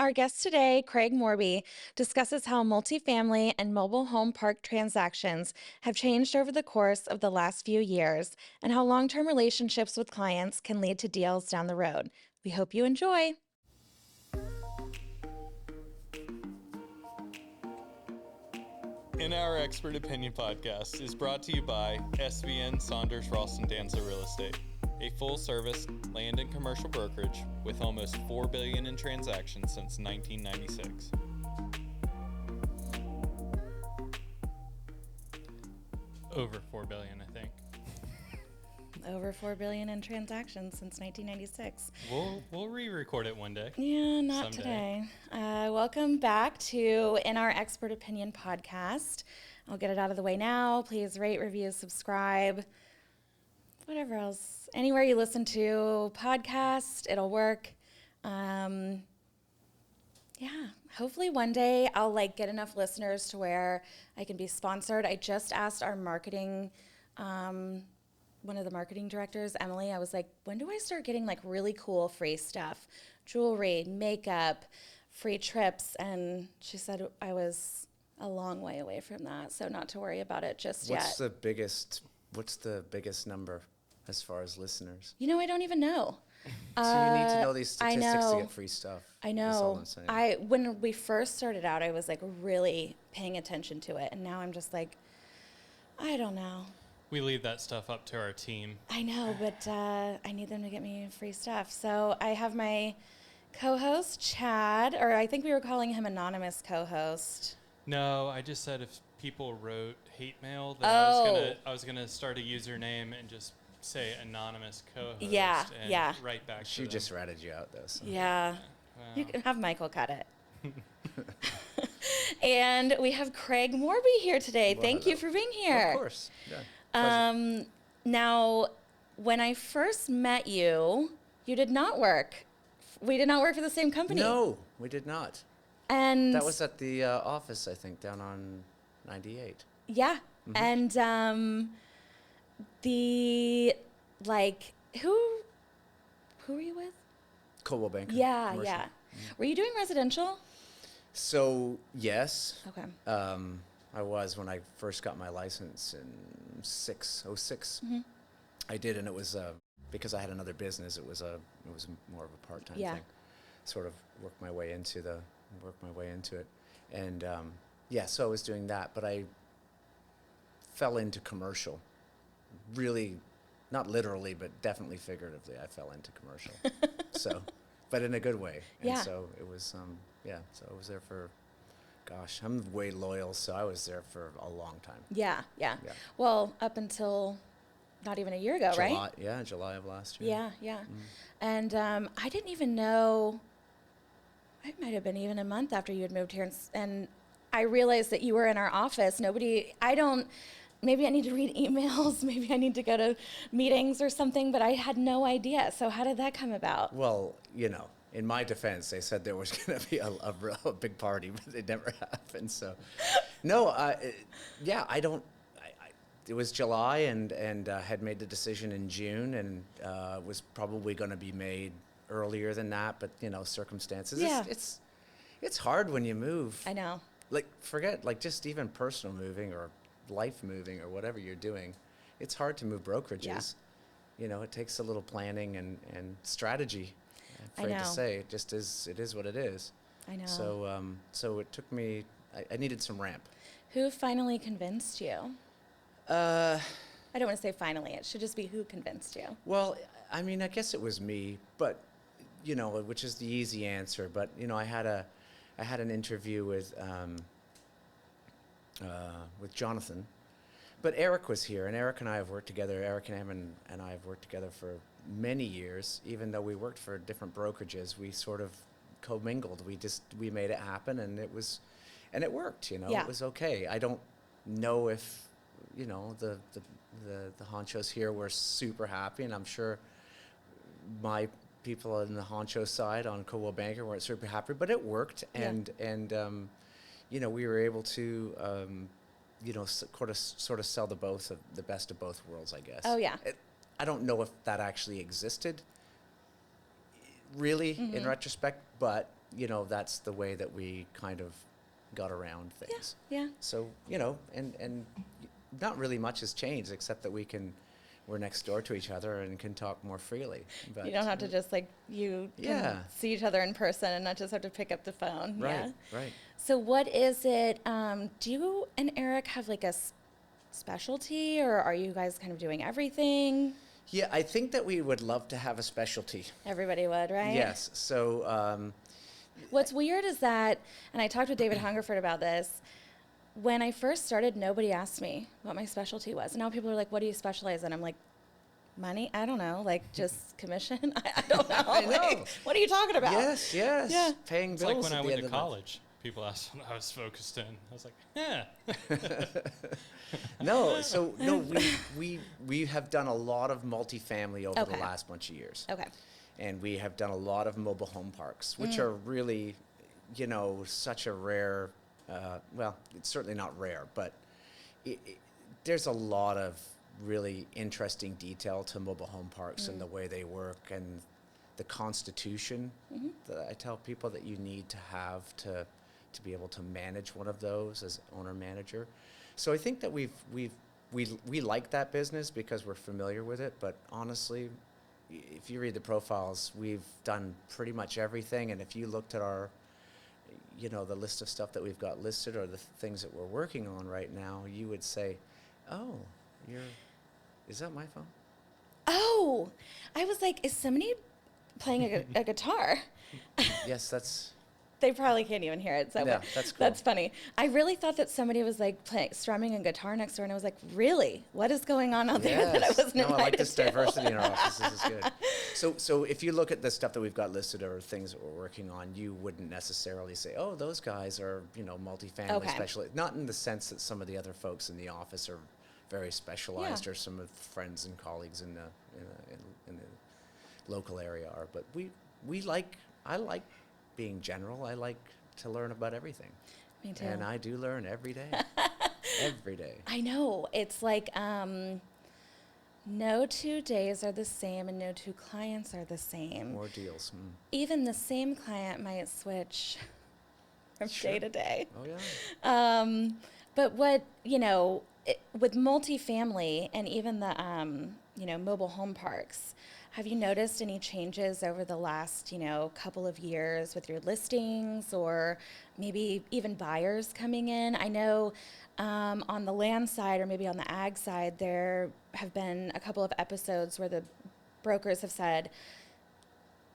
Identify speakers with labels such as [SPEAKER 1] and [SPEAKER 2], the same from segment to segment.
[SPEAKER 1] Our guest today, Craig Morby, discusses how multifamily and mobile home park transactions have changed over the course of the last few years and how long-term relationships with clients can lead to deals down the road. We hope you enjoy.
[SPEAKER 2] In Our Expert Opinion podcast is brought to you by SVN Saunders Ralston Danza Real Estate, a full-service land and commercial brokerage with almost $4 billion in transactions since 1996. Over $4 billion, I think.
[SPEAKER 1] Over $4 billion in transactions since 1996.
[SPEAKER 2] We'll re-record it one day.
[SPEAKER 1] Yeah, not
[SPEAKER 2] Someday.
[SPEAKER 1] today. Welcome back to In Our Expert Opinion podcast. I'll get it out of the way now. Please rate, review, subscribe, whatever else. Anywhere you listen to podcast, it'll work. Yeah, hopefully one day I'll get enough listeners to where I can be sponsored. I just asked our marketing, one of the marketing directors, Emily, I was like, when do I start getting really cool free stuff? Jewelry, makeup, free trips. And she said I was a long way away from that. So not to worry about it just yet.
[SPEAKER 3] What's the biggest number as far as listeners?
[SPEAKER 1] I don't even know.
[SPEAKER 3] So you need to know these
[SPEAKER 1] I
[SPEAKER 3] statistics to
[SPEAKER 1] know.
[SPEAKER 3] get free stuff.
[SPEAKER 1] I
[SPEAKER 3] That's all
[SPEAKER 1] know.
[SPEAKER 3] I'm saying.
[SPEAKER 1] When we first started out, I was really paying attention to it. And now I'm just I don't know.
[SPEAKER 2] We leave that stuff up to our team.
[SPEAKER 1] I know, but I need them to get me free stuff. So I have my co-host, Chad, or I think we were calling him anonymous co-host.
[SPEAKER 2] No, I just said if people wrote hate mail, that
[SPEAKER 1] Oh.
[SPEAKER 2] I was gonna start a username and just say anonymous co-host.
[SPEAKER 1] Yeah,
[SPEAKER 2] and
[SPEAKER 1] yeah.
[SPEAKER 2] Write back to
[SPEAKER 3] She
[SPEAKER 2] them.
[SPEAKER 3] just ratted you out, though. So.
[SPEAKER 1] Yeah.
[SPEAKER 2] Well,
[SPEAKER 1] You can have Michael cut it. And we have Craig Morby here today.
[SPEAKER 3] Well,
[SPEAKER 1] Thank you
[SPEAKER 3] hello.
[SPEAKER 1] for being here.
[SPEAKER 3] Of course. Yeah. Pleasure.
[SPEAKER 1] Now, when I first met you, you did not work. We did not work for the same company.
[SPEAKER 3] No, we did not.
[SPEAKER 1] And
[SPEAKER 3] That was at the office, I think, down on 98.
[SPEAKER 1] yeah.
[SPEAKER 3] Mm-hmm.
[SPEAKER 1] And the who were you with?
[SPEAKER 3] Coldwell Banker.
[SPEAKER 1] Yeah,
[SPEAKER 3] Commercial.
[SPEAKER 1] yeah. Were you doing residential?
[SPEAKER 3] So, yes.
[SPEAKER 1] Okay.
[SPEAKER 3] I was when I first got my license in 06.
[SPEAKER 1] Mm-hmm.
[SPEAKER 3] I did, and it was because I had another business. It was more of a part-time
[SPEAKER 1] Yeah.
[SPEAKER 3] thing. Sort of worked my way into it, and so I was doing that. But I fell into commercial, really, not literally, but definitely figuratively. I fell into commercial, but in a good way. And
[SPEAKER 1] Yeah.
[SPEAKER 3] so it was, so I was there for. Gosh, I'm way loyal, so I was there for a long time.
[SPEAKER 1] Yeah, yeah.
[SPEAKER 3] Yeah.
[SPEAKER 1] Well, up until not even a year ago, right?
[SPEAKER 3] July, yeah, July of last year.
[SPEAKER 1] Yeah, yeah. And I didn't even know, it might have been even a month after you had moved here. And I realized that you were in our office. Maybe I need to read emails. Maybe I need to go to meetings or something, but I had no idea. So how did that come about?
[SPEAKER 3] Well, in my defense, they said there was going to be a big party, but it never happened. So, no, it was July and had made the decision in June and was probably going to be made earlier than that, but circumstances.
[SPEAKER 1] Yeah.
[SPEAKER 3] It's hard when you move.
[SPEAKER 1] I know.
[SPEAKER 3] Forget just even personal moving or life moving or whatever you're doing. It's hard to move brokerages.
[SPEAKER 1] Yeah.
[SPEAKER 3] It takes a little planning and strategy.
[SPEAKER 1] I
[SPEAKER 3] Afraid
[SPEAKER 1] know.
[SPEAKER 3] to say it is what it is.
[SPEAKER 1] I know.
[SPEAKER 3] So it took me. I needed some ramp.
[SPEAKER 1] Who finally convinced you? I don't want to say finally. It should just be who convinced you.
[SPEAKER 3] Well, I mean, I guess it was me, but which is the easy answer. But I had an interview with Jonathan, but Eric was here, and Eric and I have worked together. Eric and I have worked together for many years. Even though we worked for different brokerages, we sort of commingled. We made it happen, and it worked.
[SPEAKER 1] Yeah.
[SPEAKER 3] It was okay. I don't know if the honchos here were super happy, and I'm sure my people on the honcho side on Coldwell Banker weren't super happy, but it worked, and we were able to sort of sell the best of both worlds, I guess.
[SPEAKER 1] Oh, yeah.
[SPEAKER 3] I don't know if that actually existed really in retrospect, but that's the way that we kind of got around things.
[SPEAKER 1] Yeah.
[SPEAKER 3] So, and not really much has changed except that we're next door to each other and can talk more freely. But
[SPEAKER 1] You don't have to just you
[SPEAKER 3] Yeah.
[SPEAKER 1] can see each other in person and not just have to pick up the phone.
[SPEAKER 3] Right,
[SPEAKER 1] Yeah.
[SPEAKER 3] right.
[SPEAKER 1] So what is it? Do you and Eric have like a specialty, or are you guys kind of doing everything?
[SPEAKER 3] Yeah, I think that we would love to have a specialty.
[SPEAKER 1] Everybody would, right?
[SPEAKER 3] Yes. So,
[SPEAKER 1] What's weird is that, and I talked with David Hungerford about this, when I first started, nobody asked me what my specialty was. Now people are like, what do you specialize in? I'm like, money? I don't know. Like, just commission? I don't know.
[SPEAKER 3] I know.
[SPEAKER 1] Like, what are you talking about?
[SPEAKER 3] yes,
[SPEAKER 1] Yeah.
[SPEAKER 3] paying
[SPEAKER 2] It's
[SPEAKER 3] bills.
[SPEAKER 2] like when
[SPEAKER 3] at
[SPEAKER 2] I
[SPEAKER 3] the
[SPEAKER 2] went
[SPEAKER 3] end
[SPEAKER 2] to
[SPEAKER 3] of the month.
[SPEAKER 2] college. People asked what I was focused in. I was like, yeah.
[SPEAKER 3] No, so no, we have done a lot of multifamily over the
[SPEAKER 1] Okay.
[SPEAKER 3] last bunch of years.
[SPEAKER 1] Okay.
[SPEAKER 3] And we have done a lot of mobile home parks, which are really, such a rare, well, it's certainly not rare, but there's a lot of really interesting detail to mobile home parks and the way they work and the constitution that I tell people that you need to have to be able to manage one of those as owner manager. So I think that we like that business because we're familiar with it, but honestly, if you read the profiles, we've done pretty much everything. And if you looked at our, the list of stuff that we've got listed or the things that we're working on right now, you would say, oh, is that my phone?
[SPEAKER 1] Oh, I was like, is somebody playing a guitar?
[SPEAKER 3] Yes, that's,
[SPEAKER 1] They probably can't even hear it. So
[SPEAKER 3] Yeah, that's cool.
[SPEAKER 1] That's funny. I really thought that somebody was like strumming a guitar next door, and I was like, really? What is going on out there that I wasn't
[SPEAKER 3] no,
[SPEAKER 1] invited
[SPEAKER 3] I like this
[SPEAKER 1] to?
[SPEAKER 3] diversity in our office. This is good. So if you look at the stuff that we've got listed or things that we're working on, you wouldn't necessarily say, oh, those guys are, multifamily
[SPEAKER 1] Okay.
[SPEAKER 3] specialists. Not in the sense that some of the other folks in the office are very specialized,
[SPEAKER 1] Yeah.
[SPEAKER 3] or some of the friends and colleagues in the local area are. But I like being general. I like to learn about everything.
[SPEAKER 1] Me too.
[SPEAKER 3] And I do learn every day. Every day.
[SPEAKER 1] I know. It's like no 2 days are the same and no 2 clients are the same.
[SPEAKER 3] More deals.
[SPEAKER 1] Even the same client might switch from day to day.
[SPEAKER 3] Oh, yeah.
[SPEAKER 1] But what, with multifamily and even the, mobile home parks, have you noticed any changes over the last, couple of years with your listings or maybe even buyers coming in? I know on the land side or maybe on the ag side, there have been a couple of episodes where the brokers have said,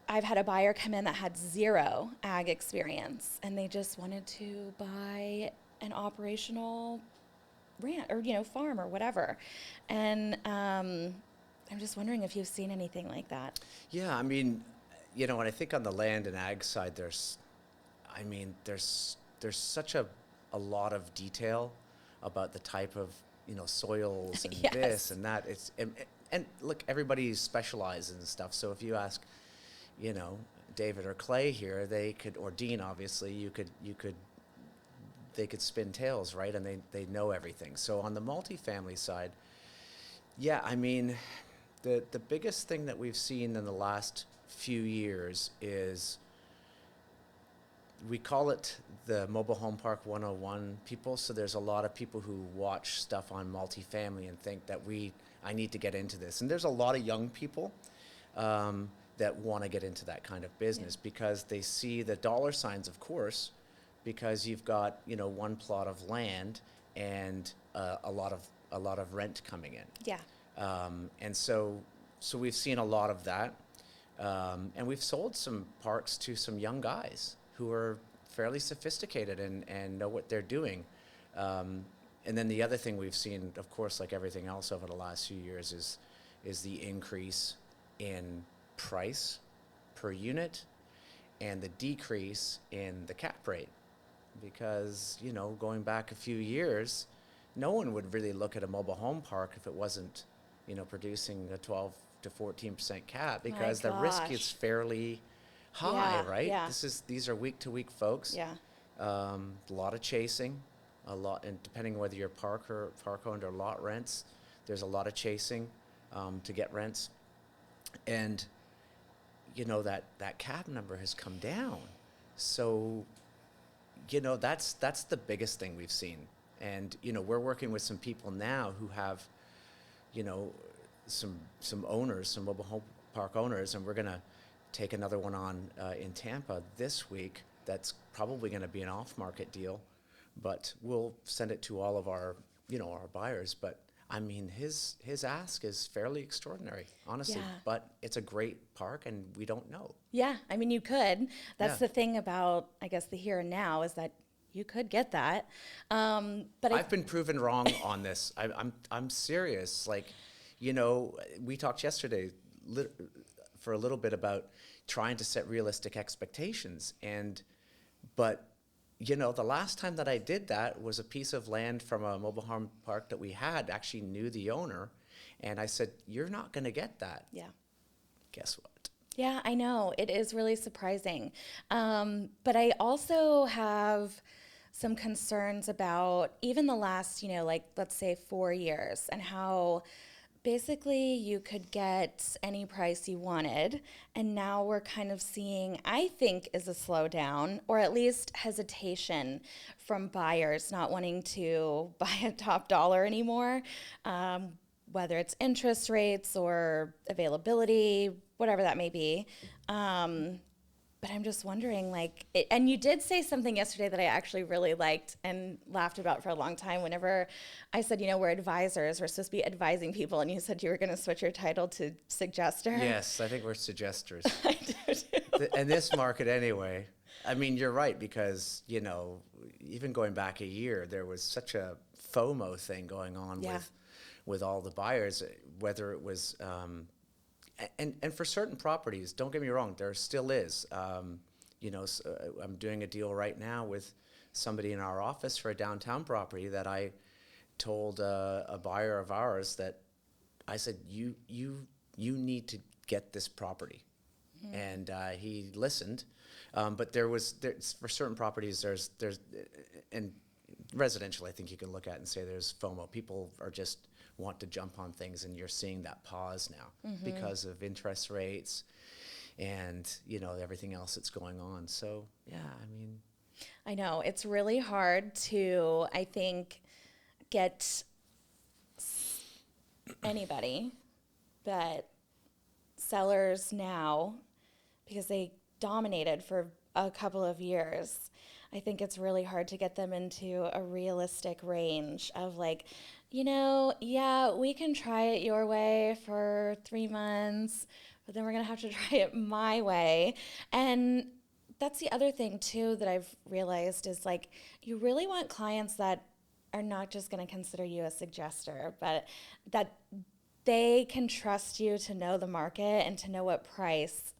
[SPEAKER 1] I've had a buyer come in that had 0 ag experience and they just wanted to buy an operational ranch or, farm or whatever. And I'm just wondering if you've seen anything like that.
[SPEAKER 3] Yeah, I mean, when I think on the land and ag side, there's such a lot of detail about the type of, soils and
[SPEAKER 1] Yes.
[SPEAKER 3] this and that. It's and look, everybody specializes and stuff. So if you ask, David or Clay here, they could, or Dean, obviously, they could spin tails, right? And they know everything. So on the multifamily side, yeah, I mean, the biggest thing that we've seen in the last few years is, we call it the Mobile Home Park 101 people. So there's a lot of people who watch stuff on multifamily and think that I need to get into this. And there's a lot of young people that want to get into that kind of business because they see the dollar signs, of course, because you've got, one plot of land and a lot of rent coming in.
[SPEAKER 1] Yeah.
[SPEAKER 3] And so we've seen a lot of that. And we've sold some parks to some young guys who are fairly sophisticated and know what they're doing. And then the other thing we've seen, of course, like everything else over the last few years, is the increase in price per unit and the decrease in the cap rate. Because, going back a few years, no one would really look at a mobile home park if it wasn't, producing a 12 to 14% cap, because the risk
[SPEAKER 1] gosh.
[SPEAKER 3] is fairly high,
[SPEAKER 1] Yeah,
[SPEAKER 3] right?
[SPEAKER 1] yeah.
[SPEAKER 3] These are week to week folks.
[SPEAKER 1] Yeah.
[SPEAKER 3] A lot of chasing, and depending whether you're park owned or lot rents, there's a lot of chasing to get rents, and that cap number has come down. So, that's the biggest thing we've seen. And, we're working with some people now who have, you know, some owners, some mobile home park owners, and we're going to take another one on in Tampa this week. That's probably going to be an off-market deal, but we'll send it to all of our, our buyers. But I mean, his ask is fairly extraordinary, honestly.
[SPEAKER 1] Yeah.
[SPEAKER 3] But it's a great park, and we don't know.
[SPEAKER 1] Yeah, I mean, you could. That's
[SPEAKER 3] Yeah.
[SPEAKER 1] the thing about, I guess, the here and now is that you could get that. But
[SPEAKER 3] I've been proven wrong on this. I'm serious. Like, we talked yesterday for a little bit about trying to set realistic expectations, but the last time that I did that was a piece of land from a mobile home park that we had, actually knew the owner, and I said, "You're not going to get that."
[SPEAKER 1] yeah.
[SPEAKER 3] Guess what?
[SPEAKER 1] Yeah, I know. It is really surprising. But I also have some concerns about even the last, like, let's say 4 years, and how basically you could get any price you wanted. And now we're kind of seeing, I think, is a slowdown, or at least hesitation from buyers not wanting to buy at top dollar anymore. Whether it's interest rates or availability, whatever that may be. But I'm just wondering, and you did say something yesterday that I actually really liked and laughed about for a long time. Whenever I said, we're advisors, we're supposed to be advising people, and you said you were going to switch your title to suggester.
[SPEAKER 3] Yes, I think we're suggesters.
[SPEAKER 1] I do too.
[SPEAKER 3] In this market anyway. I mean, you're right, because, even going back a year, there was such a FOMO thing going on
[SPEAKER 1] Yeah.
[SPEAKER 3] with all the buyers, whether it was, and for certain properties, don't get me wrong, there still is. I'm doing a deal right now with somebody in our office for a downtown property that I told a buyer of ours that I said, you need to get this property. Mm-hmm. And he listened. But there's for certain properties, there's and residential, I think you can look at and say there's FOMO. People are just want to jump on things, and you're seeing that pause now because of interest rates and everything else that's going on. So yeah, I mean,
[SPEAKER 1] I know it's really hard to, I think, get anybody, but sellers now, because they dominated for a couple of years, I think it's really hard to get them into a realistic range of yeah, we can try it your way for 3 months, but then we're going to have to try it my way. And that's the other thing too that I've realized is you really want clients that are not just going to consider you a suggester, but that they can trust you to know the market and to know what price,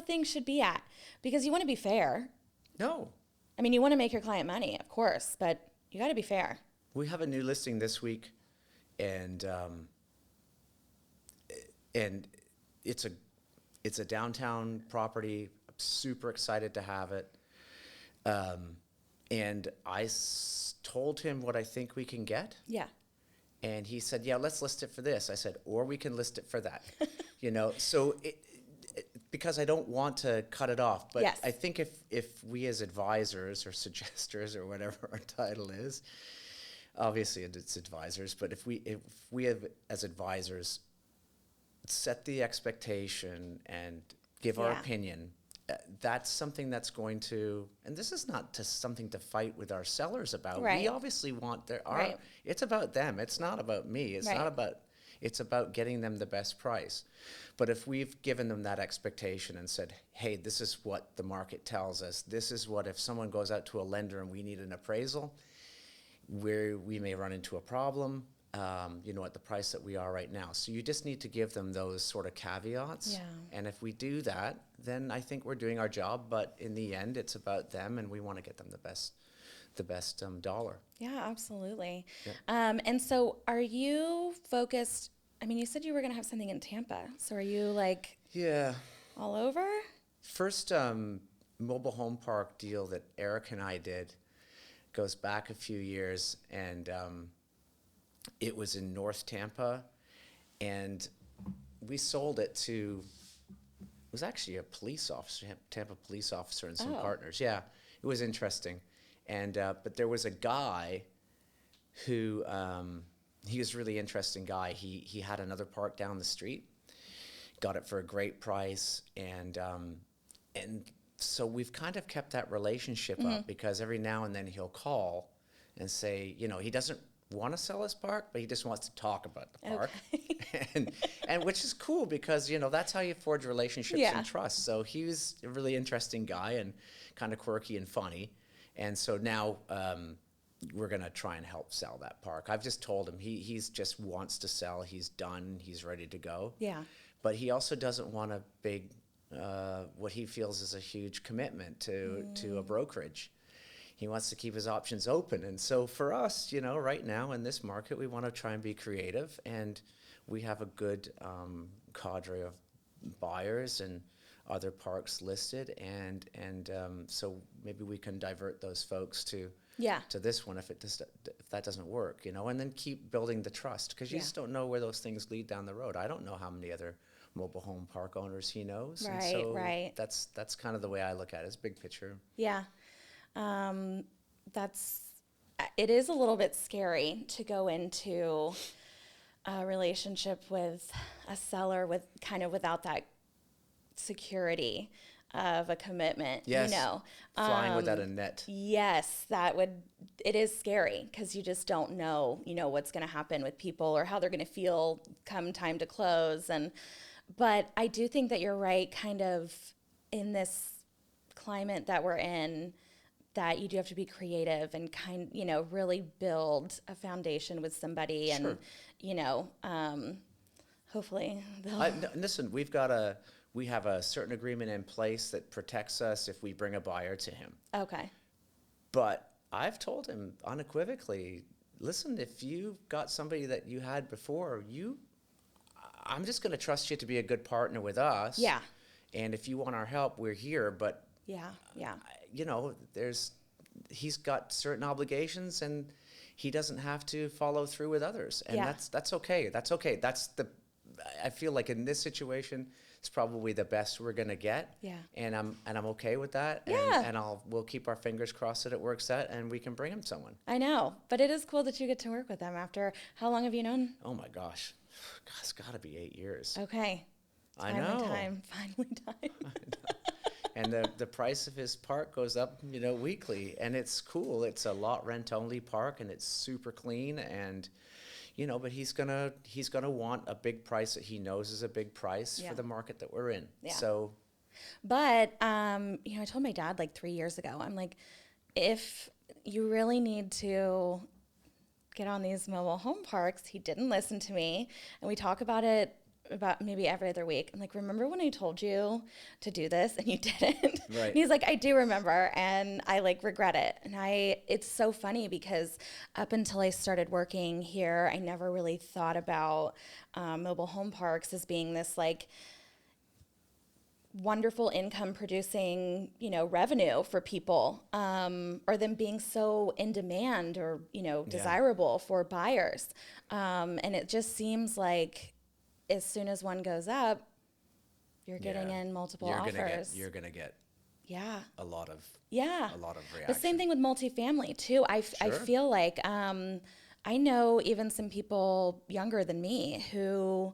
[SPEAKER 1] things should be at, because you want to be fair.
[SPEAKER 3] no.
[SPEAKER 1] I mean, you want to make your client money, of course, but you got to be fair.
[SPEAKER 3] We have a new listing this week, and it's a downtown property. I'm super excited to have it. And I told him what I think we can get.
[SPEAKER 1] Yeah.
[SPEAKER 3] And he said, "Yeah, let's list it for this." I said, "Or we can list it for that." So because I don't want to cut it off, but
[SPEAKER 1] Yes.
[SPEAKER 3] I think if we as advisors or suggesters or whatever our title is, obviously it's advisors, but if we have as advisors set the expectation and give our
[SPEAKER 1] Yeah.
[SPEAKER 3] opinion, that's something that's going to, and this is not something to fight with our sellers about.
[SPEAKER 1] Right.
[SPEAKER 3] We obviously want
[SPEAKER 1] Right.
[SPEAKER 3] it's about them. It's not about me. It's
[SPEAKER 1] Right.
[SPEAKER 3] not about, it's about getting them the best price. But if we've given them that expectation and said, hey, this is what the market tells us, this is what, if someone goes out to a lender and we need an appraisal, we may run into a problem, at the price that we are right now. So you just need to give them those sort of caveats.
[SPEAKER 1] Yeah.
[SPEAKER 3] And if we do that, then I think we're doing our job. But in the end, it's about them, and we want to get them the best dollar.
[SPEAKER 1] Yeah, absolutely.
[SPEAKER 3] Yeah.
[SPEAKER 1] And so are you focused, I mean, you said you were going to have something in Tampa. So are you
[SPEAKER 3] Yeah.
[SPEAKER 1] all over?
[SPEAKER 3] First mobile home park deal that Eric and I did goes back a few years, and it was in North Tampa, and we sold it to was actually a police officer, Tampa police officer, and some
[SPEAKER 1] Oh.
[SPEAKER 3] partners. Yeah, it was interesting. And but there was a guy who he was a really interesting guy. He had another park down the street, got it for a great price, and so we've kind of kept that relationship up, because every now and then he'll call and say, you know, he doesn't want to sell his park, but he just wants to talk about the park.
[SPEAKER 1] Okay.
[SPEAKER 3] and which is cool, because, you know, that's how you forge relationships
[SPEAKER 1] Yeah.
[SPEAKER 3] and trust. So he was a really interesting guy and kind of quirky and funny. And so now we're going to try and help sell that park. I've just told him he's just wants to sell. He's done. He's ready to go.
[SPEAKER 1] Yeah.
[SPEAKER 3] But he also doesn't want a big, what he feels is a huge commitment to a brokerage. He wants to keep his options open. And so for us, you know, right now in this market, we want to try and be creative. And we have a good cadre of buyers and other parks listed. And so maybe we can divert those folks to this one if that doesn't work, you know, and then keep building the trust, because you just don't know where those things lead down the road. I don't know how many other mobile home park owners he knows.
[SPEAKER 1] Right,
[SPEAKER 3] and so
[SPEAKER 1] right.
[SPEAKER 3] That's kind of the way I look at it. It's big picture.
[SPEAKER 1] Yeah. It is a little bit scary to go into a relationship with a seller with kind of without that security of a commitment,
[SPEAKER 3] Yes.
[SPEAKER 1] you know.
[SPEAKER 3] Flying without a net.
[SPEAKER 1] Yes, it is scary, because you just don't know, you know, what's going to happen with people or how they're going to feel come time to close. But I do think that you're right, kind of in this climate that we're in, that you do have to be creative and really build a foundation with somebody.
[SPEAKER 3] Sure.
[SPEAKER 1] And, you know, hopefully they'll.
[SPEAKER 3] Listen, we have a certain agreement in place that protects us if we bring a buyer to him.
[SPEAKER 1] Okay.
[SPEAKER 3] But I've told him unequivocally, listen, if you've got somebody that you had before, I'm just going to trust you to be a good partner with us.
[SPEAKER 1] Yeah.
[SPEAKER 3] And if you want our help, we're here. But
[SPEAKER 1] Yeah.
[SPEAKER 3] you know, he's got certain obligations, and he doesn't have to follow through with others. And that's okay. That's okay. I feel like in this situation, it's probably the best we're gonna get.
[SPEAKER 1] Yeah.
[SPEAKER 3] And I'm okay with that.
[SPEAKER 1] Yeah.
[SPEAKER 3] And we'll keep our fingers crossed that it works out and we can bring him someone.
[SPEAKER 1] I know, but it is cool that you get to work with them after, how long have you known?
[SPEAKER 3] Oh my gosh. God, it's gotta be 8 years.
[SPEAKER 1] Okay.
[SPEAKER 3] I know.
[SPEAKER 1] Finally time.
[SPEAKER 3] And the price of his park goes up, you know, weekly, and it's cool. It's a lot rent only park, and it's super clean, and you know, but he's gonna want a big price that he knows is a big price for the market that we're in.
[SPEAKER 1] Yeah.
[SPEAKER 3] So,
[SPEAKER 1] But I told my dad like 3 years ago, I'm like, if you really need to get on these mobile home parks, he didn't listen to me, and we talk about it about maybe every other week. I'm like, remember when I told you to do this and you didn't?
[SPEAKER 3] Right.
[SPEAKER 1] And he's like, I do remember, and I like regret it. And it's so funny, because up until I started working here, I never really thought about mobile home parks as being this like wonderful income producing, you know, revenue for people, or them being so in demand or, you know, desirable for buyers. And it just seems like as soon as one goes up, you're getting in multiple offers.
[SPEAKER 3] You're gonna get a lot of reaction.
[SPEAKER 1] The same thing with multifamily too. I feel like I know even some people younger than me who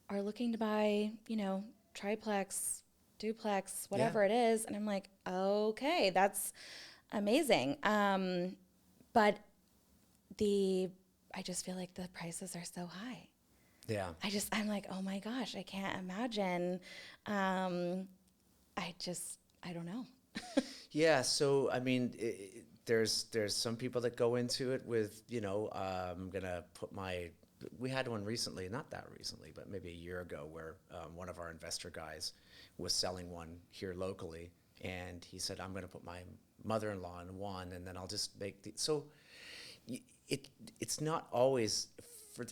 [SPEAKER 1] are looking to buy, you know, triplex, duplex, whatever it is, and I'm like, okay, that's amazing. But I just feel like the prices are so high.
[SPEAKER 3] Yeah.
[SPEAKER 1] I'm like, oh my gosh, I can't imagine. I don't know.
[SPEAKER 3] Yeah. So, I mean, there's some people that go into it with, you know, I'm going to we had one recently, not that recently, but maybe a year ago, where one of our investor guys was selling one here locally. And he said, I'm going to put my mother-in-law in one, and then I'll just make so it's not always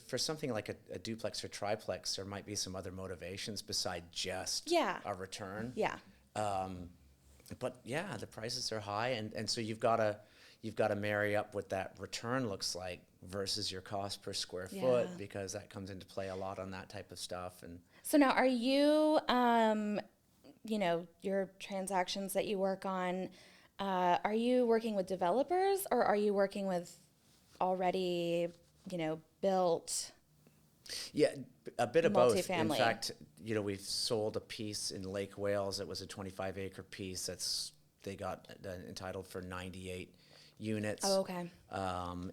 [SPEAKER 3] for something like a duplex or triplex. There might be some other motivations beside just a return.
[SPEAKER 1] Yeah.
[SPEAKER 3] But yeah, the prices are high, and so you've got to marry up what that return looks like versus your cost per square foot, because that comes into play a lot on that type of stuff. And
[SPEAKER 1] So now are you, your transactions that you work on, are you working with developers or are you working with already, built
[SPEAKER 3] Yeah, a bit of both. In
[SPEAKER 1] multifamily?
[SPEAKER 3] fact, we've sold a piece in Lake Wales. It was a 25-acre piece. They got entitled for 98 units.
[SPEAKER 1] Oh, okay.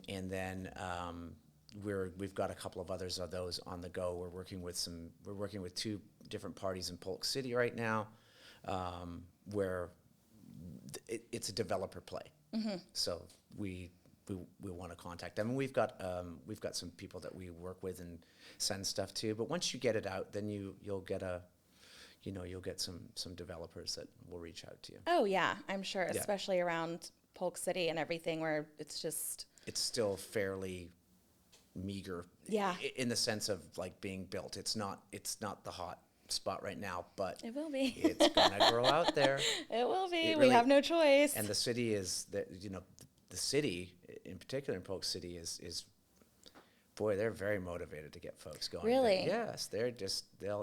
[SPEAKER 3] And then we've got a couple of others of those on the go. We're working with two different parties in Polk City right now, where it's a developer play. Mm-hmm. So we want to contact them. And we've got some people that we work with and send stuff to. But once you get it out, then you'll get some developers that will reach out to you.
[SPEAKER 1] Oh yeah, I'm sure,
[SPEAKER 3] Yeah.
[SPEAKER 1] especially around Polk City and everything where it's
[SPEAKER 3] still fairly meager.
[SPEAKER 1] Yeah.
[SPEAKER 3] In the sense of like being built. It's not the hot spot right now, but
[SPEAKER 1] it will be.
[SPEAKER 3] it's gonna grow out there.
[SPEAKER 1] It will be.
[SPEAKER 3] It
[SPEAKER 1] We
[SPEAKER 3] really-
[SPEAKER 1] have no choice.
[SPEAKER 3] And the city the city in particular in Polk City is boy, they're very motivated to get folks going.
[SPEAKER 1] Really?
[SPEAKER 3] Yes,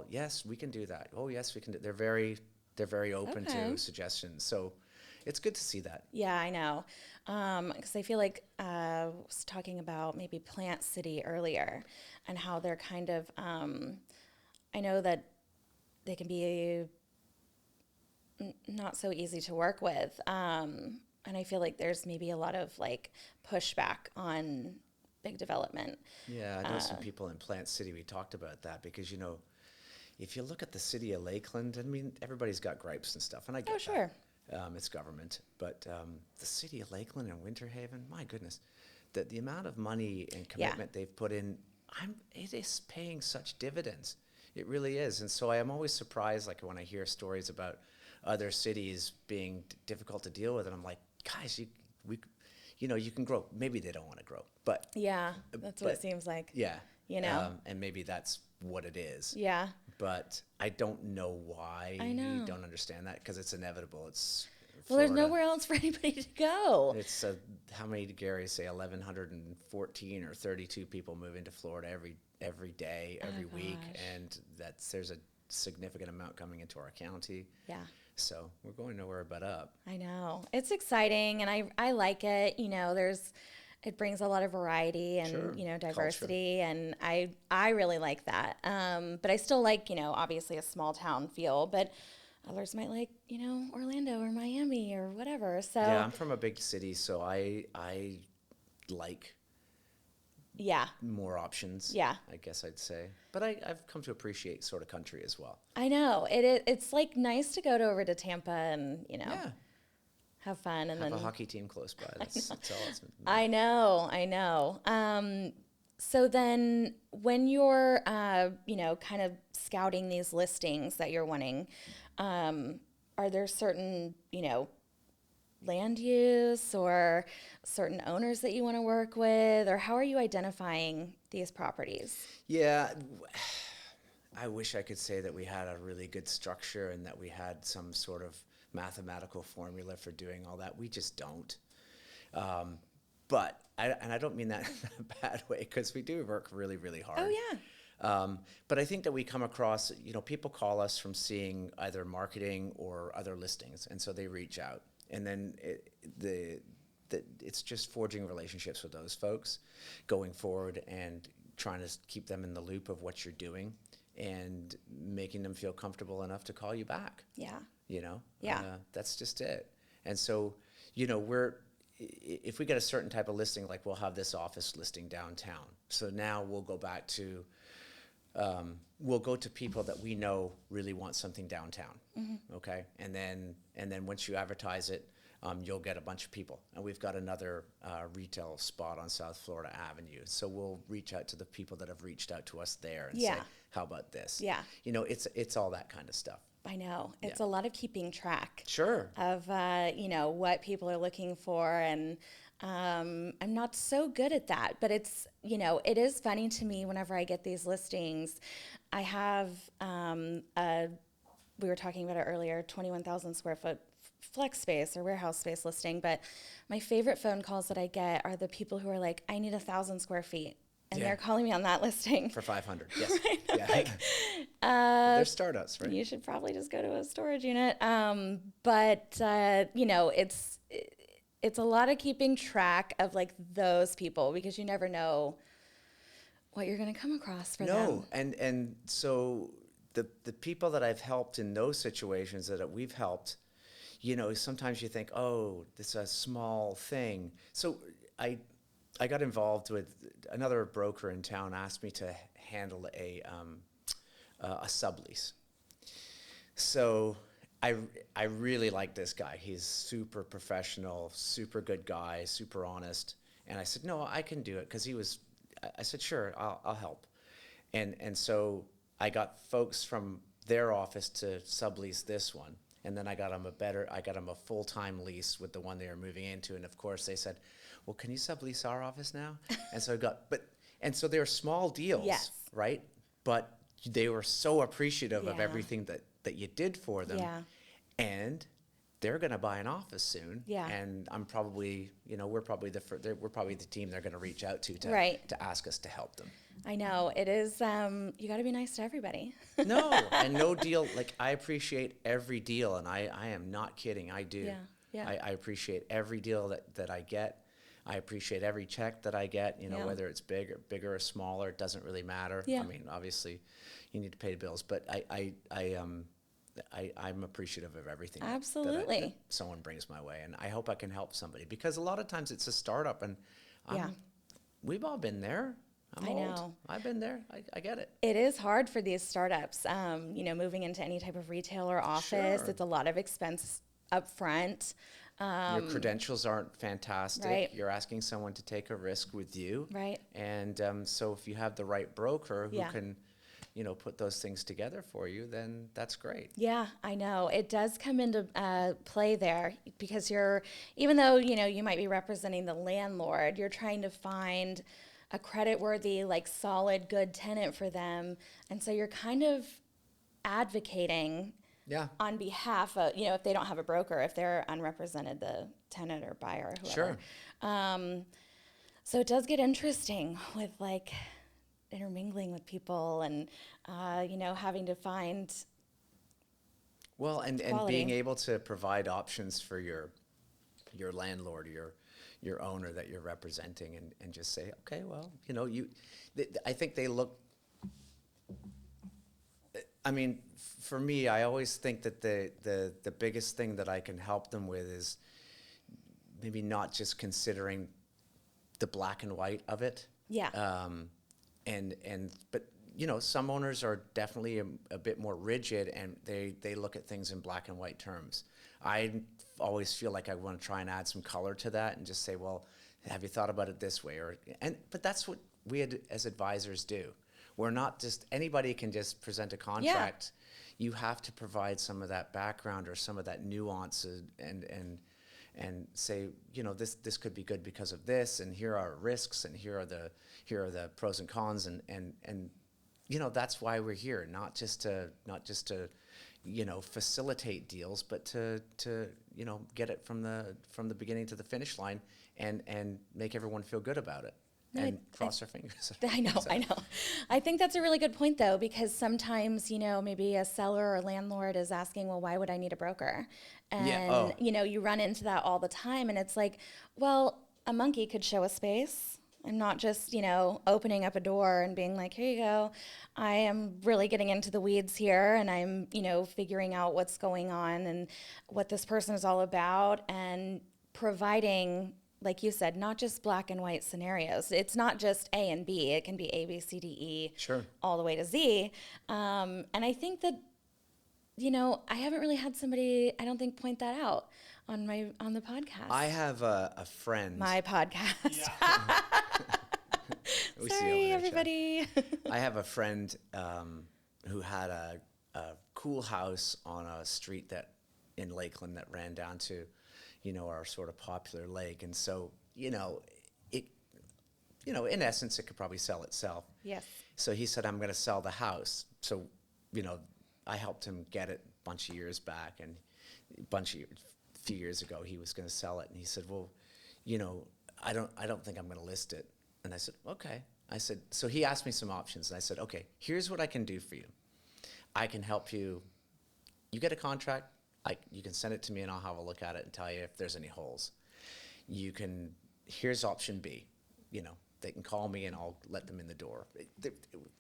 [SPEAKER 3] yes, we can do that. Oh yes, we can do. They're very open
[SPEAKER 1] Okay.
[SPEAKER 3] to suggestions. So it's good to see that.
[SPEAKER 1] Yeah, I know. Because I feel like I was talking about maybe Plant City earlier and how they're kind of, I know that they can be not so easy to work with. And I feel like there's maybe a lot of like pushback on big development.
[SPEAKER 3] Yeah, I know some people in Plant City. We talked about that because if you look at the city of Lakeland, I mean, everybody's got gripes and stuff, and I get
[SPEAKER 1] Oh, sure.
[SPEAKER 3] that. It's government, but the city of Lakeland and Winter Haven, my goodness, the amount of money and commitment they've put in, it is paying such dividends. It really is, and so I am always surprised, like when I hear stories about other cities being difficult to deal with, and I'm like, guys, you can grow. Maybe they don't want to grow, but
[SPEAKER 1] Yeah, that's what it seems like.
[SPEAKER 3] yeah,
[SPEAKER 1] You know?
[SPEAKER 3] and maybe that's what it is.
[SPEAKER 1] Yeah.
[SPEAKER 3] But I don't know why
[SPEAKER 1] I know.
[SPEAKER 3] you don't understand that because it's inevitable. It's
[SPEAKER 1] Well, there's
[SPEAKER 3] Florida.
[SPEAKER 1] nowhere else for anybody to go.
[SPEAKER 3] It's how many did Gary say? 1,114 or 32 people move into Florida every day, every week,
[SPEAKER 1] gosh.
[SPEAKER 3] and there's a significant amount coming into our county.
[SPEAKER 1] Yeah.
[SPEAKER 3] So we're going nowhere but up.
[SPEAKER 1] I know. It's exciting and I like it. It brings a lot of variety and,
[SPEAKER 3] Sure.
[SPEAKER 1] diversity and I really like that. But I still like, obviously a small town feel, but others might like, Orlando or Miami or whatever. So
[SPEAKER 3] Yeah, I'm from a big city, so I like
[SPEAKER 1] yeah,
[SPEAKER 3] more options.
[SPEAKER 1] Yeah.
[SPEAKER 3] I guess I'd say. But I've come to appreciate sort of country as well.
[SPEAKER 1] I know. It's like nice to go over to Tampa and,
[SPEAKER 3] Yeah.
[SPEAKER 1] have fun and
[SPEAKER 3] Have
[SPEAKER 1] then
[SPEAKER 3] a hockey team close by. That's all it's
[SPEAKER 1] I know. So then when you're, kind of scouting these listings that you're wanting, are there certain, land use or certain owners that you want to work with, or how are you identifying these properties?
[SPEAKER 3] Yeah, I wish I could say that we had a really good structure and that we had some sort of mathematical formula for doing all that. We just don't. But I don't mean that in a bad way because we do work really, really hard.
[SPEAKER 1] Oh, yeah.
[SPEAKER 3] But I think that we come across, people call us from seeing either marketing or other listings, and so they reach out. And then it's just forging relationships with those folks, going forward and trying to keep them in the loop of what you're doing and making them feel comfortable enough to call you back.
[SPEAKER 1] Yeah.
[SPEAKER 3] Yeah. That's just it. And so, if we get a certain type of listing, like we'll have this office listing downtown. So now we'll go back to, we'll go to people that we know really want something downtown. Mm-hmm. Okay. And then once you advertise it, you'll get a bunch of people. And we've got another retail spot on South Florida Avenue. So we'll reach out to the people that have reached out to us there and say, how about this?
[SPEAKER 1] Yeah.
[SPEAKER 3] It's all that kind of stuff.
[SPEAKER 1] I know. It's
[SPEAKER 3] Yeah.
[SPEAKER 1] a lot of keeping track.
[SPEAKER 3] Sure.
[SPEAKER 1] Of, what people are looking for. And I'm not so good at that, but it's, it is funny to me whenever I get these listings. I have, we were talking about it earlier, 21,000 square foot flex space or warehouse space listing. But my favorite phone calls that I get are the people who are like, I need 1,000 square feet. And
[SPEAKER 3] Yeah.
[SPEAKER 1] they're calling me on that listing.
[SPEAKER 3] For 500, yes.
[SPEAKER 1] Right?
[SPEAKER 3] Yeah. They're startups, right?
[SPEAKER 1] You should probably just go to a storage unit. But you know, it's a lot of keeping track of like those people because you never know what you're going to come across for them.
[SPEAKER 3] No, and so the people that I've helped in those situations that we've helped, you know, sometimes you think, oh, this is a small thing. So I got involved with another broker in town asked me to handle a sublease. So I really like this guy. He's super professional, super good guy, super honest. And I said, no, I can do it because I said, sure, I'll help. And so I got folks from their office to sublease this one. And then I got them a full-time lease with the one they were moving into. And of course they said, well, can you sublease our office now? And so so they were small deals,
[SPEAKER 1] Yes.
[SPEAKER 3] right? But they were so appreciative of
[SPEAKER 1] Yeah.
[SPEAKER 3] everything that you did for them.
[SPEAKER 1] Yeah.
[SPEAKER 3] And they're going to buy an office soon.
[SPEAKER 1] Yeah.
[SPEAKER 3] And I'm probably, you know, we're probably the team they're going to reach out to
[SPEAKER 1] Right.
[SPEAKER 3] to ask us to help them.
[SPEAKER 1] I know it is. You got to be nice to everybody.
[SPEAKER 3] No, and no deal. Like I appreciate every deal, and I am not kidding. I do.
[SPEAKER 1] Yeah, yeah.
[SPEAKER 3] I appreciate every deal that I get. I appreciate every check that I get. You know,
[SPEAKER 1] Yeah.
[SPEAKER 3] whether it's bigger or smaller, it doesn't really matter.
[SPEAKER 1] Yeah.
[SPEAKER 3] I mean, obviously, you need to pay the bills, but I'm appreciative of everything
[SPEAKER 1] Absolutely.
[SPEAKER 3] that someone brings my way, and I hope I can help somebody because a lot of times it's a startup, and
[SPEAKER 1] Yeah.
[SPEAKER 3] we've all been there. I'm
[SPEAKER 1] I
[SPEAKER 3] old.
[SPEAKER 1] know.
[SPEAKER 3] I've been there. I get it.
[SPEAKER 1] It is hard for these startups. You know, moving into any type of retail or office,
[SPEAKER 3] Sure.
[SPEAKER 1] it's a lot of expense up front.
[SPEAKER 3] Your credentials aren't fantastic.
[SPEAKER 1] Right.
[SPEAKER 3] You're asking someone to take a risk with you.
[SPEAKER 1] Right.
[SPEAKER 3] And so if you have the right broker who
[SPEAKER 1] Yeah.
[SPEAKER 3] can, you know, put those things together for you, then that's great.
[SPEAKER 1] Yeah, I know. It does come into play there because even though, you know, you might be representing the landlord, you're trying to find a credit-worthy, like solid, good tenant for them. And so you're kind of advocating
[SPEAKER 3] Yeah.
[SPEAKER 1] on behalf of, you know, if they don't have a broker, if they're unrepresented, the tenant or buyer or whoever.
[SPEAKER 3] Sure.
[SPEAKER 1] So it does get interesting with like intermingling with people and, you know, having to find,
[SPEAKER 3] Well, and
[SPEAKER 1] quality.
[SPEAKER 3] being able to provide options for your landlord, your owner that you're representing, and just say, okay, well, you know, I think they look. I mean, for me, I always think that the biggest thing that I can help them with is maybe not just considering the black and white of it.
[SPEAKER 1] yeah.
[SPEAKER 3] But you know, some owners are definitely a bit more rigid, and they look at things in black and white terms. I always feel like I want to try and add some color to that and just say, well, have you thought about it this way? But that's what we as advisors do. We're not just anybody can just present a contract. You have to provide some of that background or some of that nuance and say, you know, this could be good because of this, and here are risks, and here are the pros and cons, and you know, that's why we're here, not just to you know, facilitate deals, but to you know, get it from the beginning to the finish line and make everyone feel good about it.
[SPEAKER 1] No,
[SPEAKER 3] And cross our fingers.
[SPEAKER 1] I know. I think that's a really good point, though, because sometimes, you know, maybe a seller or landlord is asking, well, why would I need a broker? And,
[SPEAKER 3] Yeah, oh.
[SPEAKER 1] you know, you run into that all the time. And it's like, well, a monkey could show a space and not just, you know, opening up a door and being like, here you go. I am really getting into the weeds here, and I'm, you know, figuring out what's going on and what this person is all about, and providing, like you said, not just black and white scenarios. It's not just A and B. It can be A, B, C, D, E,
[SPEAKER 3] Sure.
[SPEAKER 1] all the way to Z. And I think that, you know, I haven't really had somebody, I don't think, point that out on the podcast.
[SPEAKER 3] I have a friend.
[SPEAKER 1] My podcast.
[SPEAKER 3] We see you over
[SPEAKER 1] Sorry,
[SPEAKER 3] there, Chad.
[SPEAKER 1] everybody.
[SPEAKER 3] I have a friend who had a cool house on a street in Lakeland that ran down to, you know, our sort of popular lake. And so, you know, in essence, it could probably sell itself.
[SPEAKER 1] Yes.
[SPEAKER 3] So he said, I'm going to sell the house. So, you know, I helped him get it a bunch of years back, and a few years ago, he was going to sell it. And he said, well, you know, I don't think I'm going to list it. And I said, okay. I said, so he asked me some options, and I said, okay, here's what I can do for you. I can help you. You get a contract, you can send it to me and I'll have a look at it and tell you if there's any holes. Here's option B. They can call me and I'll let them in the door.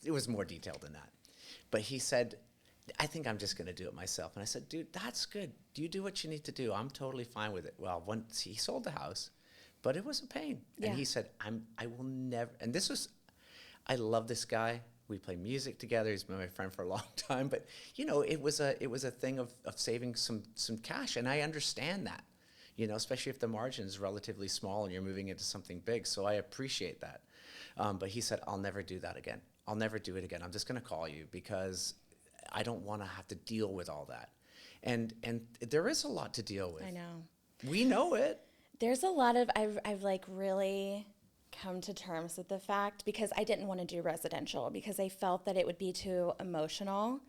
[SPEAKER 3] It was more detailed than that. But he said, I think I'm just going to do it myself. And I said, dude, that's good. You do what you need to do. I'm totally fine with it. Well, once he sold the house, but it was a pain.
[SPEAKER 1] Yeah.
[SPEAKER 3] And he said, I will never, and I love this guy. We play music together. He's been my friend for a long time. But, it was a thing of saving some cash. And I understand that, especially if the margin is relatively small and you're moving into something big. So I appreciate that. But he said, I'll never do that again. I'll never do it again. I'm just going to call you because I don't want to have to deal with all that. And there is a lot to deal with.
[SPEAKER 1] I know.
[SPEAKER 3] We know it.
[SPEAKER 1] There's a lot of, I've like really come to terms with the fact, because I didn't want to do residential because I felt that it would be too emotional.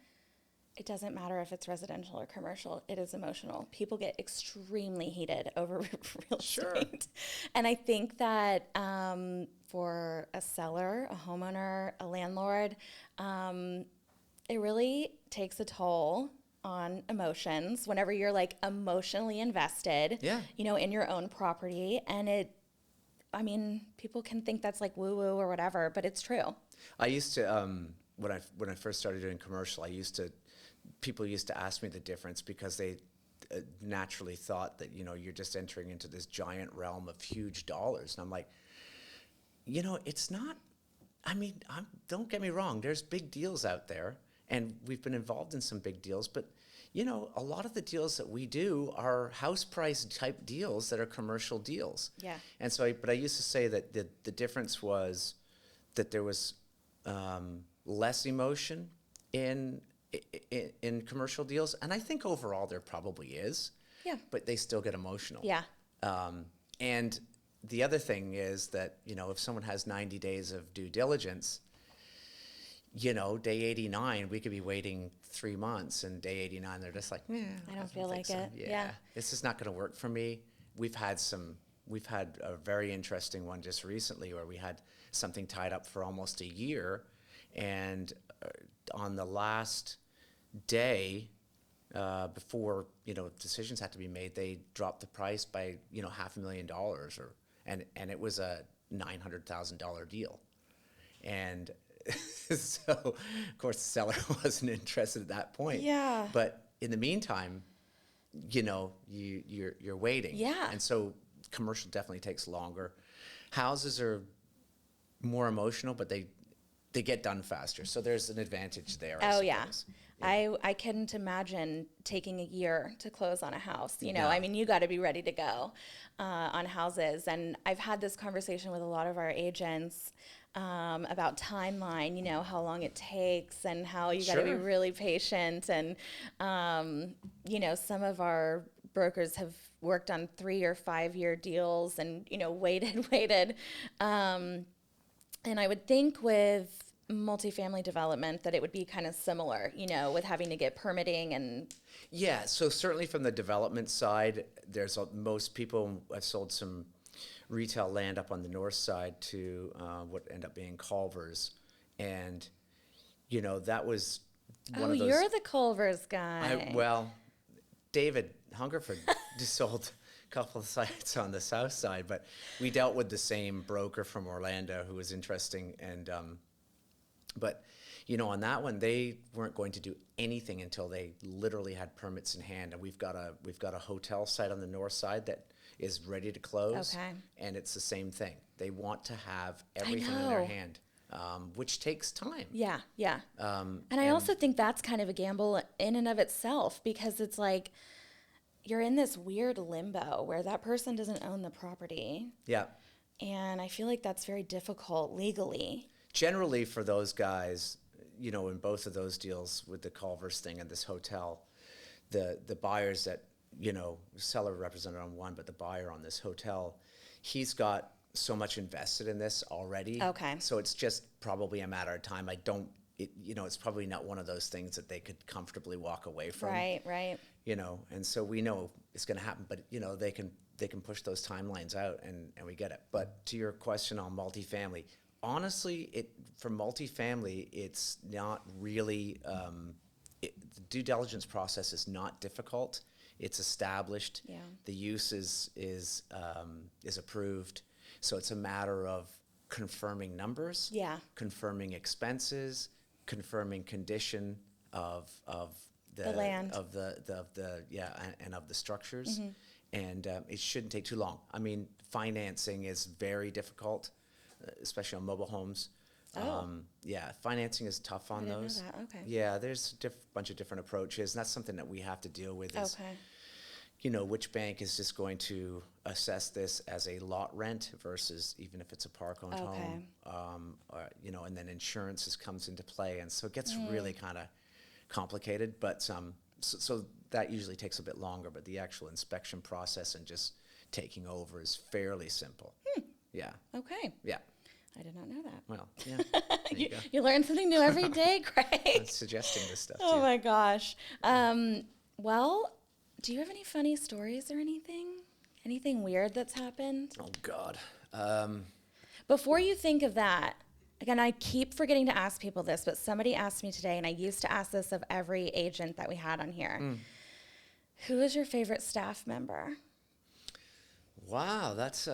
[SPEAKER 1] It doesn't matter if it's residential or commercial, it is emotional. People get extremely heated over real estate. And I think that for a seller, a homeowner, a landlord, it really takes a toll on emotions whenever you're like emotionally invested, in your own property. And people can think that's like woo woo or whatever, but it's true.
[SPEAKER 3] I used to, when I first started doing commercial, people used to ask me the difference because they naturally thought that, you're just entering into this giant realm of huge dollars. And I'm like, it's not, don't get me wrong. There's big deals out there. And we've been involved in some big deals, but a lot of the deals that we do are house price type deals that are commercial deals.
[SPEAKER 1] Yeah.
[SPEAKER 3] And so, but I used to say that the difference was that there was less emotion in commercial deals, and I think overall there probably is.
[SPEAKER 1] Yeah.
[SPEAKER 3] But they still get emotional.
[SPEAKER 1] Yeah.
[SPEAKER 3] And the other thing is that if someone has 90 days of due diligence. Day 89, we could be waiting 3 months, and day 89, they're just like,
[SPEAKER 1] I don't feel like it.
[SPEAKER 3] Yeah. This is not going to work for me. We've had a very interesting one just recently where we had something tied up for almost a year, and on the last day, before, decisions had to be made, they dropped the price by, $500,000 and it was a $900,000 deal. And so, of course, the seller wasn't interested at that point.
[SPEAKER 1] Yeah.
[SPEAKER 3] But in the meantime, you're waiting.
[SPEAKER 1] Yeah.
[SPEAKER 3] And so commercial definitely takes longer. Houses are more emotional, but they get done faster. So there's an advantage there. I suppose.
[SPEAKER 1] I couldn't imagine taking a year to close on a house. You got to be ready to go on houses. And I've had this conversation with a lot of our agents about timeline, how long it takes and how you got to be really patient. And, some of our brokers have worked on 3 or 5 year deals and, waited. And I would think with multifamily development that it would be kind of similar, with having to get permitting and.
[SPEAKER 3] Yeah, so certainly from the development side, most people have sold some retail land up on the north side to what end up being Culver's, and that was one of those.
[SPEAKER 1] You're the Culver's guy.
[SPEAKER 3] David Hungerford just sold a couple of sites on the south side, but we dealt with the same broker from Orlando who was interesting, and but on that one they weren't going to do anything until they literally had permits in hand, and we've got a hotel site on the north side that is ready to close.
[SPEAKER 1] Okay.
[SPEAKER 3] And it's the same thing. They want to have everything in their hand, which takes time.
[SPEAKER 1] Yeah. And I also think that's kind of a gamble in and of itself, because it's like you're in this weird limbo where that person doesn't own the property.
[SPEAKER 3] Yeah.
[SPEAKER 1] And I feel like that's very difficult legally.
[SPEAKER 3] Generally for those guys, in both of those deals with the Culver's thing and this hotel, the buyers that, seller represented on one, but the buyer on this hotel, he's got so much invested in this already.
[SPEAKER 1] Okay.
[SPEAKER 3] So it's just probably a matter of time. It's probably not one of those things that they could comfortably walk away from.
[SPEAKER 1] Right.
[SPEAKER 3] And so we know it's going to happen, but they can push those timelines out, and we get it. But to your question on multifamily, honestly, for multifamily, it's not really the due diligence process is not difficult. It's established.
[SPEAKER 1] Yeah.
[SPEAKER 3] The use is approved. So it's a matter of confirming numbers.
[SPEAKER 1] Yeah.
[SPEAKER 3] Confirming expenses, confirming condition of
[SPEAKER 1] The land.
[SPEAKER 3] of the and of the structures. And it shouldn't take too long. I mean, financing is very difficult, especially on mobile homes.
[SPEAKER 1] Oh.
[SPEAKER 3] Financing is tough on
[SPEAKER 1] I didn't know
[SPEAKER 3] those.
[SPEAKER 1] that. Okay.
[SPEAKER 3] Yeah, there's a bunch of different approaches, and that's something that we have to deal with. Is,
[SPEAKER 1] Okay.
[SPEAKER 3] you know, which bank is just going to assess this as a lot rent versus even if it's a park-owned home, you know, and then insurance comes into play, and so it gets really kind of complicated. But so that usually takes a bit longer, but the actual inspection process and just taking over is fairly simple. Yeah,
[SPEAKER 1] Okay.
[SPEAKER 3] yeah.
[SPEAKER 1] I did not know that.
[SPEAKER 3] Well, yeah. There you go.
[SPEAKER 1] You learn something new every day, Craig.
[SPEAKER 3] I'm suggesting this stuff
[SPEAKER 1] Oh
[SPEAKER 3] too.
[SPEAKER 1] my gosh. Well, do you have any funny stories or anything? Anything weird that's happened?
[SPEAKER 3] Oh God.
[SPEAKER 1] Before you think of that, again, I keep forgetting to ask people this, but somebody asked me today, and I used to ask this of every agent that we had on here. Who is your favorite staff member?
[SPEAKER 3] Wow, that's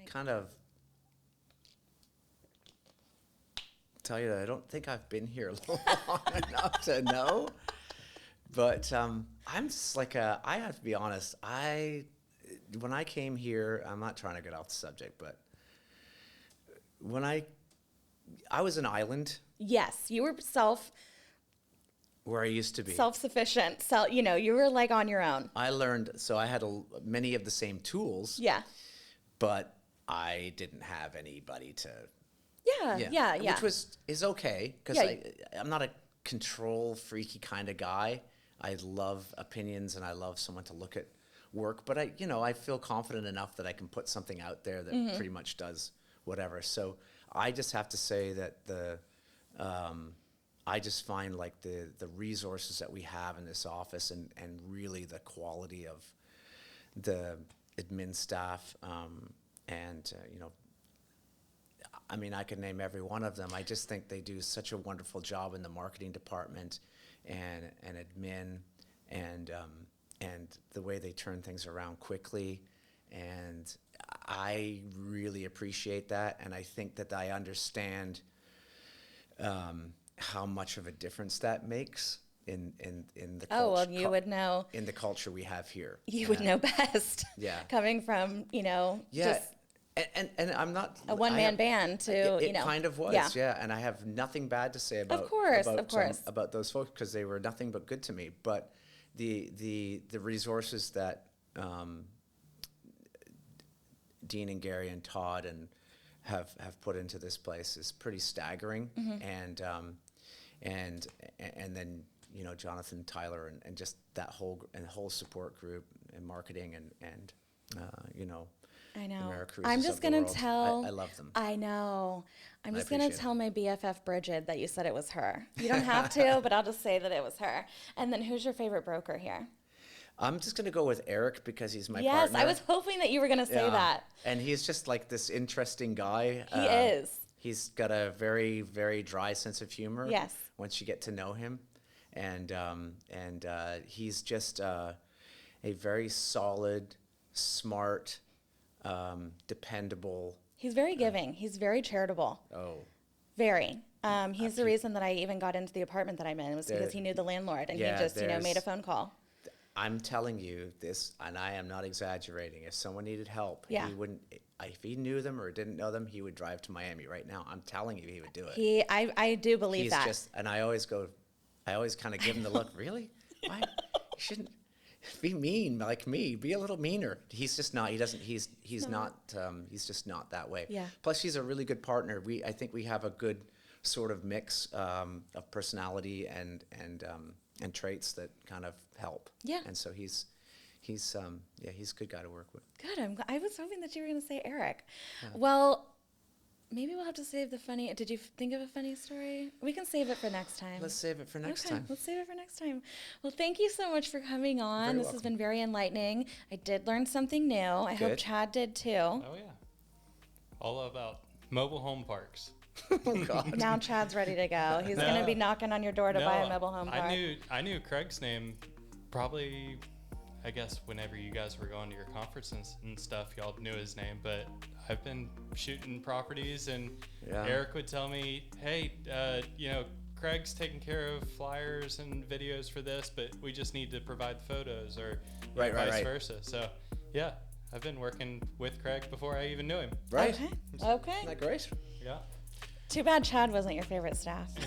[SPEAKER 3] kind of tell you that I don't think I've been here long enough to know. But I'm just like I have to be honest. When I came here, I'm not trying to get off the subject, but when I was an island
[SPEAKER 1] Yes, you were
[SPEAKER 3] where I used to be.
[SPEAKER 1] self-sufficient. You were like on your own.
[SPEAKER 3] I learned, so I had many of the same tools,
[SPEAKER 1] Yeah.
[SPEAKER 3] but I didn't have anybody to.
[SPEAKER 1] Yeah.
[SPEAKER 3] Which is okay, because
[SPEAKER 1] Yeah.
[SPEAKER 3] I'm not a control freaky kind of guy. I love opinions and I love someone to look at work, but I feel confident enough that I can put something out there that pretty much does whatever. So I just have to say that I just find like the resources that we have in this office and really the quality of the admin staff, I mean, I could name every one of them. I just think they do such a wonderful job in the marketing department and admin, and the way they turn things around quickly. And I really appreciate that, and I think that I understand how much of a difference that makes in the
[SPEAKER 1] Oh, well,
[SPEAKER 3] culture,
[SPEAKER 1] you would know.
[SPEAKER 3] in the culture we have here.
[SPEAKER 1] You would know best.
[SPEAKER 3] Yeah.
[SPEAKER 1] Coming from,
[SPEAKER 3] Yeah.
[SPEAKER 1] just
[SPEAKER 3] And I'm not
[SPEAKER 1] a one-man band to,
[SPEAKER 3] it kind of was, yeah. And I have nothing bad to say about
[SPEAKER 1] course.
[SPEAKER 3] about those folks, because they were nothing but good to me. But the resources that Dean and Gary and Todd have put into this place is pretty staggering. And then Jonathan, Tyler, and just that whole support group and marketing and
[SPEAKER 1] I know.
[SPEAKER 3] Micrah
[SPEAKER 1] I'm
[SPEAKER 3] Cruises
[SPEAKER 1] just
[SPEAKER 3] of the
[SPEAKER 1] gonna
[SPEAKER 3] world.
[SPEAKER 1] tell.
[SPEAKER 3] I love them.
[SPEAKER 1] I know. I'm
[SPEAKER 3] I
[SPEAKER 1] just gonna
[SPEAKER 3] appreciate it.
[SPEAKER 1] tell my BFF Bridget that you said it was her. You don't have to, but I'll just say that it was her. And then, who's your favorite broker here?
[SPEAKER 3] I'm just going to go with Eric because he's my
[SPEAKER 1] Yes,
[SPEAKER 3] partner.
[SPEAKER 1] I was hoping that you were gonna say that.
[SPEAKER 3] And he's just like this interesting guy.
[SPEAKER 1] He is.
[SPEAKER 3] He's got a very, very dry sense of humor.
[SPEAKER 1] Yes.
[SPEAKER 3] Once you get to know him, and he's just a very solid, smart, dependable.
[SPEAKER 1] He's very giving. He's very charitable.
[SPEAKER 3] Oh.
[SPEAKER 1] Very. He's the reason that I even got into the apartment that I'm in, was because he knew the landlord, and he just, made a phone call.
[SPEAKER 3] I'm telling you this, and I am not exaggerating. If someone needed help,
[SPEAKER 1] Yeah.
[SPEAKER 3] he wouldn't. If he knew them or didn't know them, he would drive to Miami right now. I'm telling you, he would do it.
[SPEAKER 1] I do believe
[SPEAKER 3] He's
[SPEAKER 1] that.
[SPEAKER 3] just, and I always kind of give him the look. Really? Why? You shouldn't be mean like me. Be a little meaner. He's just not. He doesn't. He's not. He's just not that way.
[SPEAKER 1] Yeah.
[SPEAKER 3] Plus, he's a really good partner. I think we have a good sort of mix of personality and traits that kind of help.
[SPEAKER 1] Yeah.
[SPEAKER 3] And so he's a good guy to work with.
[SPEAKER 1] Good. I was hoping that you were going to say Eric. Yeah. Well, maybe we'll have to save the funny. Did you think of a funny story? We can save it for next time.
[SPEAKER 3] Let's save it for next
[SPEAKER 1] time. Let's save it for next time. Well, thank you so much for coming on. This has been very enlightening. I did learn something new. I hope Chad did too.
[SPEAKER 2] Oh, yeah. All about mobile home parks.
[SPEAKER 3] Oh God.
[SPEAKER 1] Now Chad's ready to go. He's going to be knocking on your door to buy a mobile home park.
[SPEAKER 2] I knew Craig's name probably, I guess, whenever you guys were going to your conferences and stuff, y'all knew his name. But I've been shooting properties, and Eric would tell me, hey, Craig's taking care of flyers and videos for this, but we just need to provide photos, or vice versa. So, yeah, I've been working with Craig before I even knew him.
[SPEAKER 3] Right.
[SPEAKER 1] Okay.
[SPEAKER 3] Isn't that great?
[SPEAKER 2] Yeah.
[SPEAKER 1] Too bad Chad wasn't your favorite staff.
[SPEAKER 3] It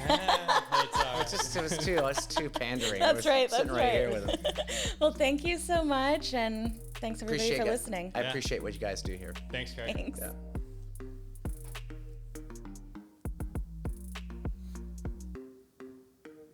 [SPEAKER 3] was too pandering.
[SPEAKER 1] That's right.
[SPEAKER 3] Sitting right here with him.
[SPEAKER 1] Well, thank you so much, and thanks everybody for listening.
[SPEAKER 3] I appreciate what you guys do here.
[SPEAKER 2] Thanks, Craig.
[SPEAKER 1] Thanks.
[SPEAKER 3] Yeah.